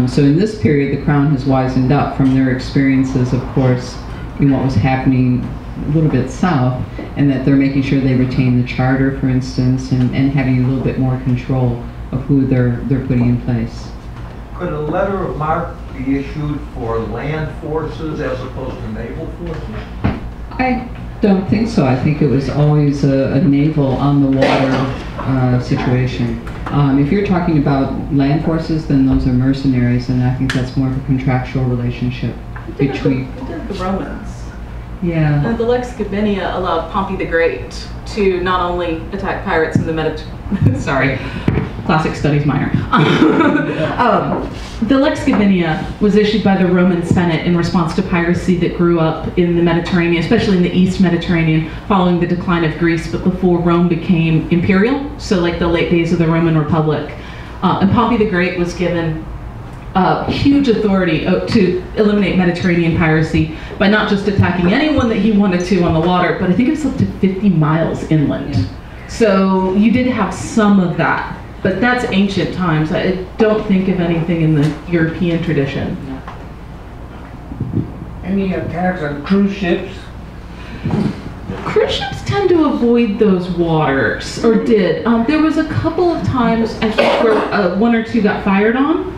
So in this period, the Crown has wisened up from their experiences, of course, in what was happening a little bit south, and that they're making sure they retain the charter, for instance, and having a little bit more control of who they're putting in place. Could a letter of marque be issued for land forces as opposed to naval forces? I don't think so. I think it was always a naval, on the water situation. If you're talking about land forces, then those are mercenaries, and I think that's more of a contractual relationship between... The Romans. Yeah. The Lex Gabinius allowed Pompey the Great to not only attack pirates in the classic studies minor. The Lex Gabinia was issued by the Roman Senate in response to piracy that grew up in the Mediterranean, especially in the East Mediterranean, following the decline of Greece, but before Rome became imperial, so like the late days of the Roman Republic. And Pompey the Great was given huge authority to eliminate Mediterranean piracy by not just attacking anyone that he wanted to on the water, but I think it was up to 50 miles inland. Yeah. So you did have some of that, but that's ancient times. I don't think of anything in the European tradition. Any attacks on cruise ships? Cruise ships tend to avoid those waters, or did. There was a couple of times, I think, where one or two got fired on.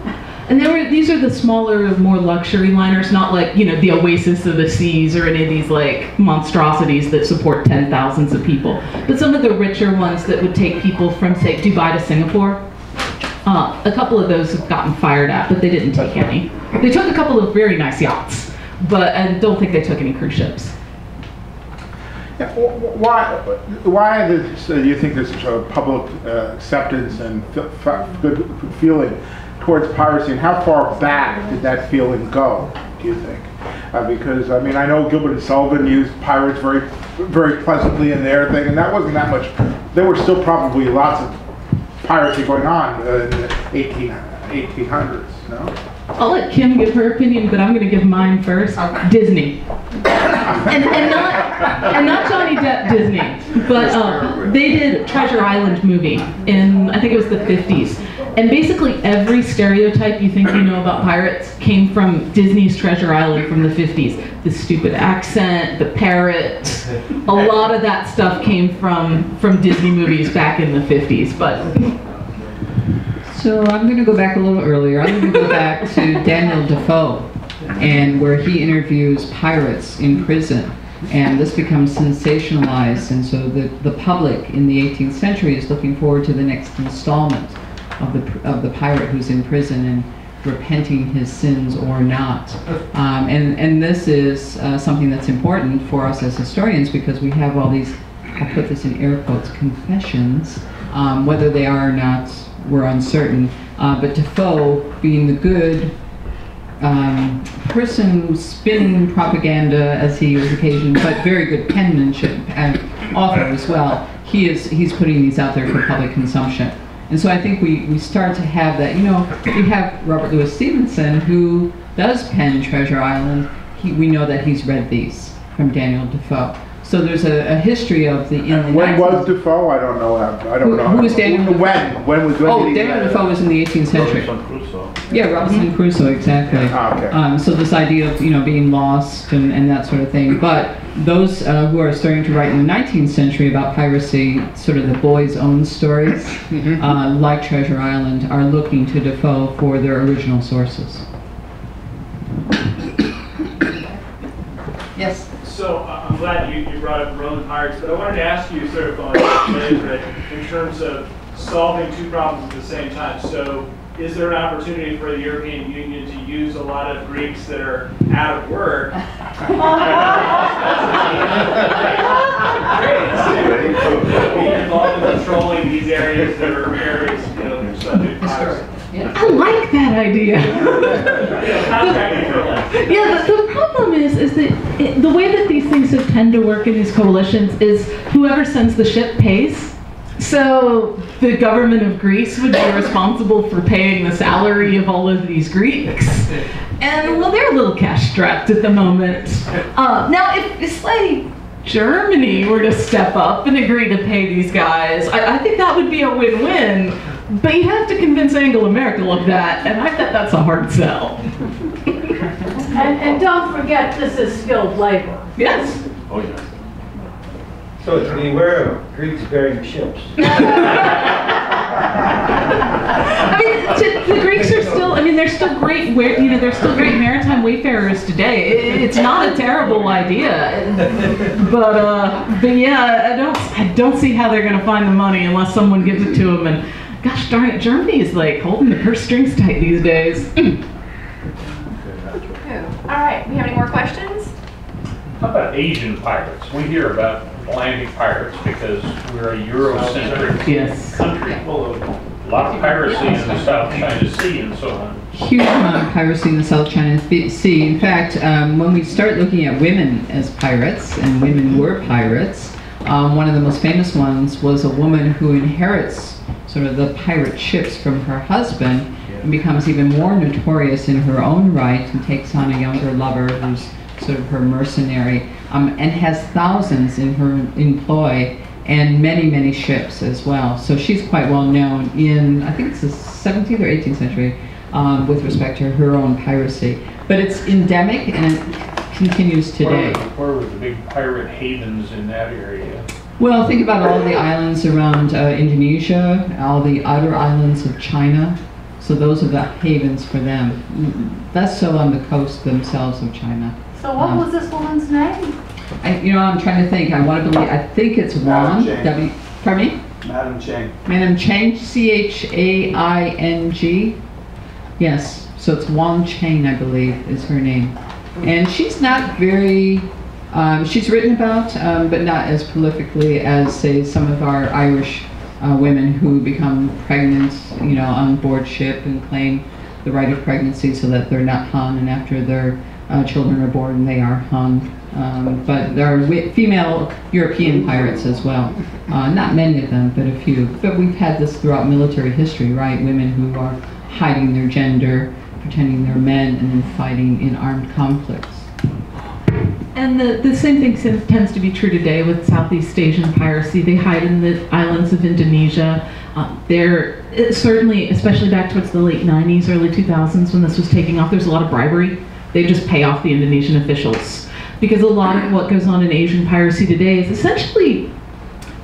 And these are the smaller, more luxury liners, not like, you know, the Oasis of the Seas or any of these like monstrosities that support 10,000s of people. But some of the richer ones that would take people from, say, Dubai to Singapore, a couple of those have gotten fired at, but they didn't take any. They took a couple of very nice yachts, but I don't think they took any cruise ships. Yeah, why do you think there's such a public acceptance and good feeling towards piracy, and how far back did that feeling go, do you think? Because, I mean, I know Gilbert and Sullivan used pirates very, very pleasantly in their thing, and that wasn't that much. There were still probably lots of piracy going on in the 1800s, no? I'll let Kim give her opinion, but I'm going to give mine first. Disney. and not Johnny Depp Disney, but they did Treasure Island movie in, I think it was the 50s. And basically every stereotype you think you know about pirates came from Disney's Treasure Island from the 50s. The stupid accent, the parrot, a lot of that stuff came from Disney movies back in the 50s. But so I'm going to go back a little earlier. I'm going to go back to Daniel Defoe, and where he interviews pirates in prison. And this becomes sensationalized, and so the public in the 18th century is looking forward to the next installment of the pirate who's in prison and repenting his sins or not. And this is something that's important for us as historians, because we have all these, I'll put this in air quotes, confessions, whether they are or not, we're uncertain. But Defoe, being the good person spinning propaganda as he was occasioned, but very good penmanship and author as well, he's putting these out there for public consumption. And so I think we start to have that, you know, we have Robert Louis Stevenson, who does pen Treasure Island. We know that he's read these from Daniel Defoe. So there's a history of the... when was Defoe? I don't know. I don't know. Who was Daniel Defoe? When Daniel Defoe was in the 18th century. Robinson Crusoe. Yeah, Robinson Crusoe, exactly. Okay. So this idea of, you know, being lost and that sort of thing. But those who are starting to write in the 19th century about piracy, sort of the boys' own stories, like Treasure Island, are looking to Defoe for their original sources. Yes? So I'm glad you brought up Roman pirates, but I wanted to ask you sort of on in terms of solving two problems at the same time. So is there an opportunity for the European Union to use a lot of Greeks that are out of work? Be involved in controlling these areas that are areas, you know, subject to piracy. I like that idea. The problem is that the way that these things tend to work in these coalitions is whoever sends the ship pays. So the government of Greece would be responsible for paying the salary of all of these Greeks. And well, they're a little cash strapped at the moment. Now, if say Germany were to step up and agree to pay these guys, I think that would be a win-win. But you have to convince Angela Merkel of that, and I bet that's a hard sell. And don't forget, this is skilled labor. Yes. Oh, yeah. So it's beware of Greeks burying ships. I mean, the Greeks are still, I mean, they're still great, they're still great maritime wayfarers today. It's not a terrible idea. But yeah, I don't see how they're going to find the money unless someone gives it to them. And gosh darn it, Germany is like holding the purse strings tight these days. All right, we have any more questions? How about Asian pirates? We hear about Atlantic pirates because we're a Eurocentric Yes. country. A lot of piracy in the South China Sea and so on. Huge amount of piracy in the South China Sea. In fact, when we start looking at women as pirates, and women were pirates, one of the most famous ones was a woman who inherits sort of the pirate ships from her husband and becomes even more notorious in her own right and takes on a younger lover who's sort of her mercenary, and has thousands in her employ and many, many ships as well. So she's quite well known in, I think it's the 17th or 18th century, with respect to her own piracy. But it's endemic and it continues today. Where were the big pirate havens in that area? Well, think about all the islands around Indonesia, all the outer islands of China. So those are the havens for them. That's so on the coast themselves of China. So what was this woman's name? I'm trying to think. I think it's Wang. Pardon me? Madam Chang. Madam Chang, Chaing. Yes, so it's Wang Chang, I believe, is her name. And she's not very, she's written about, but not as prolifically as, say, some of our Irish women who become pregnant, on board ship and claim the right of pregnancy so that they're not hung, and after their children are born, they are hung. But there are female European pirates as well. Not many of them, but a few. But we've had this throughout military history, right? Women who are hiding their gender, pretending they're men, and then fighting in armed conflicts. And the same thing tends to be true today with Southeast Asian piracy. They hide in the islands of Indonesia. They're certainly, especially back towards the late 90s, early 2000s when this was taking off, there's a lot of bribery. They just pay off the Indonesian officials. Because a lot of what goes on in Asian piracy today is essentially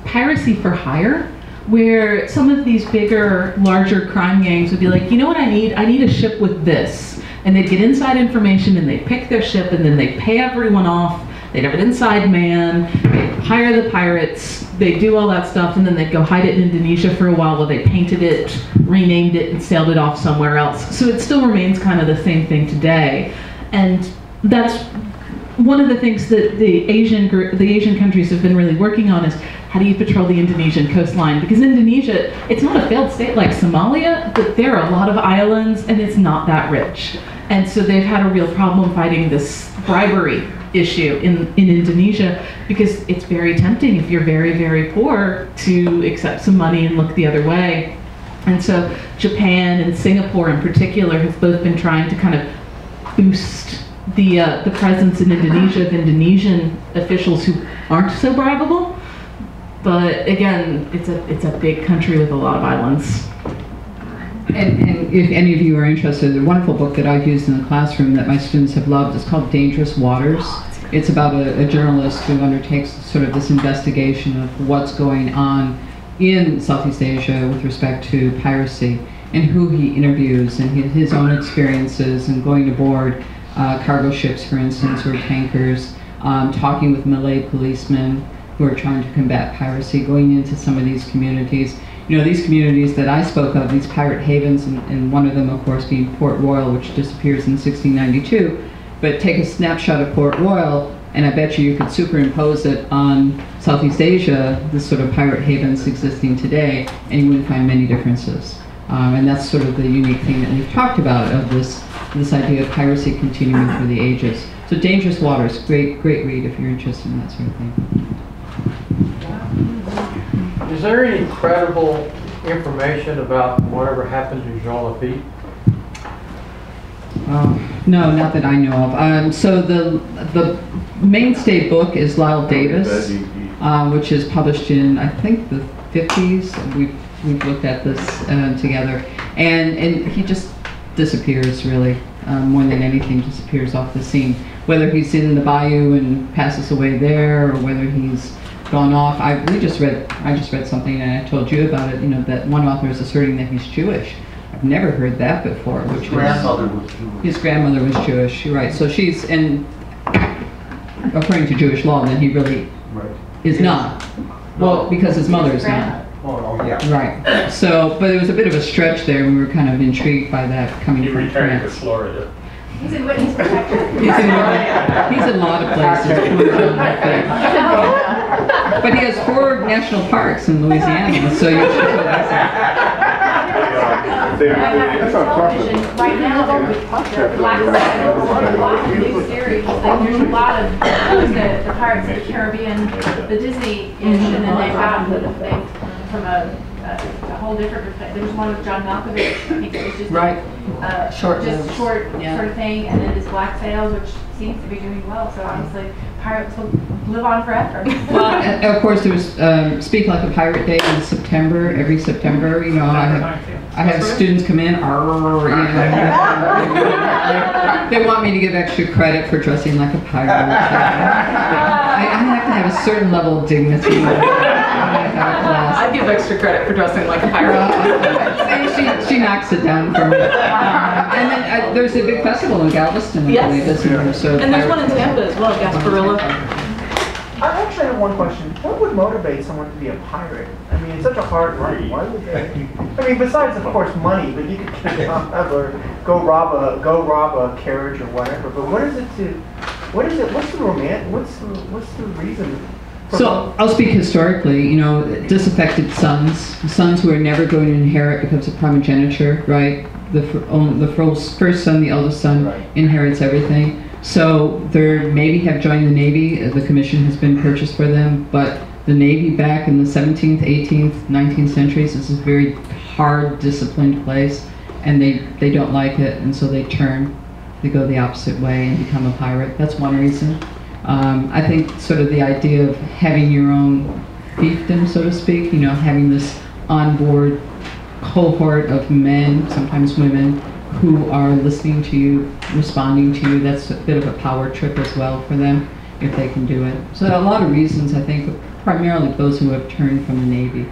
piracy for hire, where some of these bigger, larger crime gangs would be like, you know what I need? I need a ship with this. And they'd get inside information and they'd pick their ship and then they'd pay everyone off. They'd have an inside man, they'd hire the pirates, they'd do all that stuff, and then they'd go hide it in Indonesia for a while they painted it, renamed it, and sailed it off somewhere else. So it still remains kind of the same thing today. And that's one of the things that the Asian countries have been really working on is how do you patrol the Indonesian coastline? Because Indonesia, it's not a failed state like Somalia, but there are a lot of islands and it's not that rich. And so they've had a real problem fighting this bribery issue in Indonesia because it's very tempting if you're very, very poor to accept some money and look the other way. And so Japan and Singapore in particular have both been trying to kind of boost the presence in Indonesia of Indonesian officials who aren't so bribable. But again, it's a big country with a lot of islands. And if any of you are interested, a wonderful book that I've used in the classroom that my students have loved is called Dangerous Waters. It's about a journalist who undertakes sort of this investigation of what's going on in Southeast Asia with respect to piracy and who he interviews and his own experiences and going aboard cargo ships, for instance, or tankers, talking with Malay policemen who are trying to combat piracy, going into some of these communities. These communities that I spoke of, these pirate havens, and one of them, of course, being Port Royal, which disappears in 1692. But take a snapshot of Port Royal, and I bet you could superimpose it on Southeast Asia, the sort of pirate havens existing today, and you wouldn't find many differences. And that's sort of the unique thing that we've talked about of this idea of piracy continuing through the ages. So Dangerous Waters, great read if you're interested in that sort of thing. Is there any credible information about whatever happened to Jean Lafitte? No, not that I know of. So the mainstay book is Lyle Davis, which is published in, I think, the 50s. We've looked at this together. And he just disappears, really, more than anything, disappears off the scene. Whether he's in the bayou and passes away there, or whether he's gone off. I just read something, and I told you about it, that one author is asserting that he's Jewish. I've never heard that before. His grandmother was Jewish. His grandmother was Jewish, you're right. So she's, and according to Jewish law, then he really is not. Well, because his mother is not. Oh, yeah. Right. So, but it was a bit of a stretch there, and we were kind of intrigued by that coming from France. He retired to Florida. He's in witness protection. He's in a lot of places. But he has 4 national parks in Louisiana, so you should go visit. That's what I'm talking about. Right now, the Black new series, like there's a lot of the Pirates of the Caribbean, the Disney-ish, and then they've got from a whole different perspective. There's one with John Malkovich. I think it was just Right. Short sort of thing, and then this Black Sails, which seems to be doing well. So obviously, pirates will live on forever. Well, and of course, there's Speak Like a Pirate Day in September. Every September, you know, I have students come in. They want me to give extra credit for dressing like a pirate. I have to have a certain level of dignity. I give extra credit for dressing like a pirate. She knocks it down for me. And then there's a big festival in Galveston. Yes. I believe, this year, so And there's one in Tampa as well, Gasparilla. I actually have one question. What would motivate someone to be a pirate? I mean, it's such a hard life. Why would they? I mean, besides, of course, money, but you could or go rob a carriage or whatever. But what is it to? What is it? What's the What's the reason? So I'll speak historically, you know, disaffected sons who are never going to inherit because of primogeniture, right? The first son, the eldest son, inherits everything. So they maybe have joined the Navy, the commission has been purchased for them, but the Navy back in the 17th, 18th, 19th centuries is a very hard, disciplined place, and they don't like it, and so they go the opposite way and become a pirate. That's one reason. I think sort of the idea of having your own fiefdom, so to speak, you know, having this onboard cohort of men, sometimes women, who are listening to you, responding to you, that's a bit of a power trip as well for them, if they can do it. So a lot of reasons, I think, primarily those who have turned from the Navy.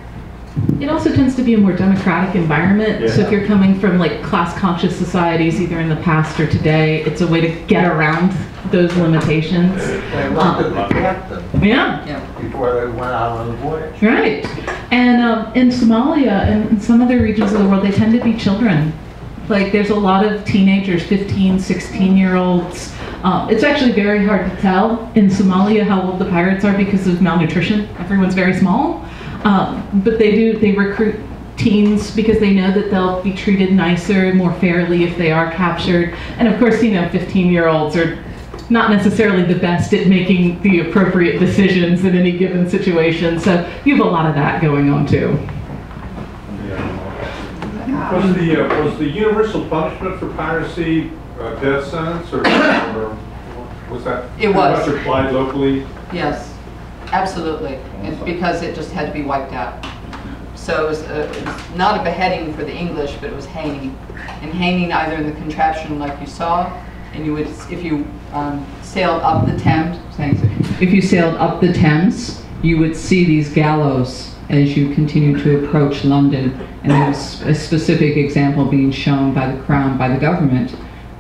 It also tends to be a more democratic environment. So if you're coming from like class-conscious societies, either in the past or today, it's a way to get around those limitations. They wanted to protect them. Yeah. Before they went out on the voyage. Right. And in Somalia and in some other regions of the world, they tend to be children. Like there's a lot of teenagers, 15, 16-year-olds. It's actually very hard to tell in Somalia how old the pirates are because of malnutrition. Everyone's very small. But they recruit teens because they know that they'll be treated nicer, more fairly if they are captured. And of course, you know, 15-year-olds are not necessarily the best at making the appropriate decisions in any given situation. So you have a lot of that going on too. Was the universal punishment for piracy a death sentence, or was that It was applied locally? Yes, absolutely. It's because it just had to be wiped out. So it was not a beheading for the English, but it was hanging. And hanging either in the contraption like you saw, and you would, if you sailed up the Thames, if you sailed up the Thames, you would see these gallows as you continue to approach London. And there's a specific example being shown by the Crown, by the government,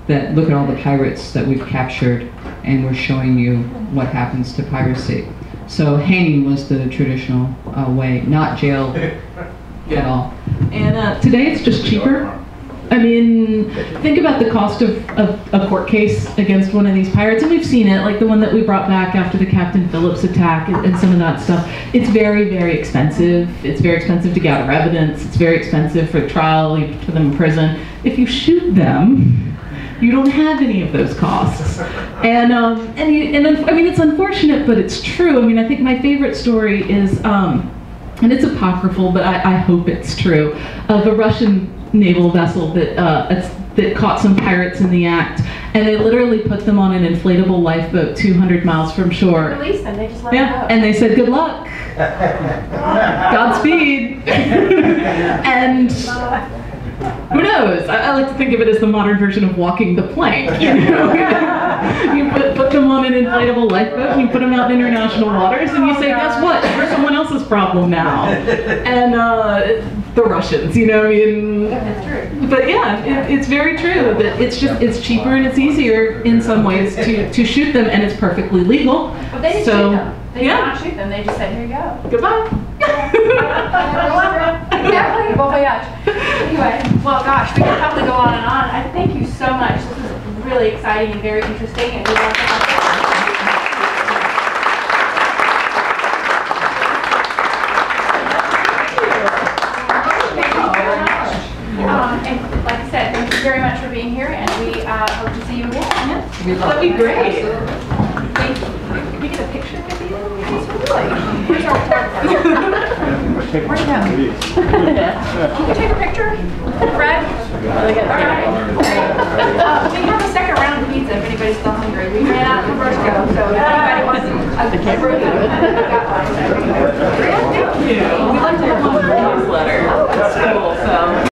that look at all the pirates that we've captured, and we're showing you what happens to piracy. So hanging was the traditional way, not jail at all. And today it's just cheaper. I mean, think about the cost of a court case against one of these pirates, and we've seen it, like the one that we brought back after the Captain Phillips attack and some of that stuff. It's very, very expensive. It's very expensive to gather evidence. It's very expensive for trial. You put them in prison. If you shoot them, you don't have any of those costs. And I mean, it's unfortunate, but it's true. I mean, I think my favorite story is, and it's apocryphal, but I hope it's true, of a Russian naval vessel that caught some pirates in the act, and they literally put them on an inflatable lifeboat 200 miles from shore. Release them, they just let them go. And they said, good luck. Godspeed. And who knows? I like to think of it as the modern version of walking the plank. You know? You put them on an inflatable lifeboat, and you put them out in international waters, and you say, guess what? We're someone else's problem now. And the Russians, you know, I mean. That's true. But yeah, it's very true that it's cheaper and it's easier in some ways to shoot them, and it's perfectly legal. But they didn't shoot them. They did not shoot them. They just said, here you go. Goodbye. Exactly. Bon voyage. Anyway, well, gosh, we could probably go on and on. I thank you so much. This is really exciting and very interesting. And we want to and much for being here, and we hope to see you again. That'd be great. Can we get a picture with you? Where's our photographer? Where'd he go? Can we take a picture? Fred? All right. We have a second round of pizza if anybody's still hungry. We ran out the first go, so if anybody wants a camera, we like to have one newsletter. That's cool. So.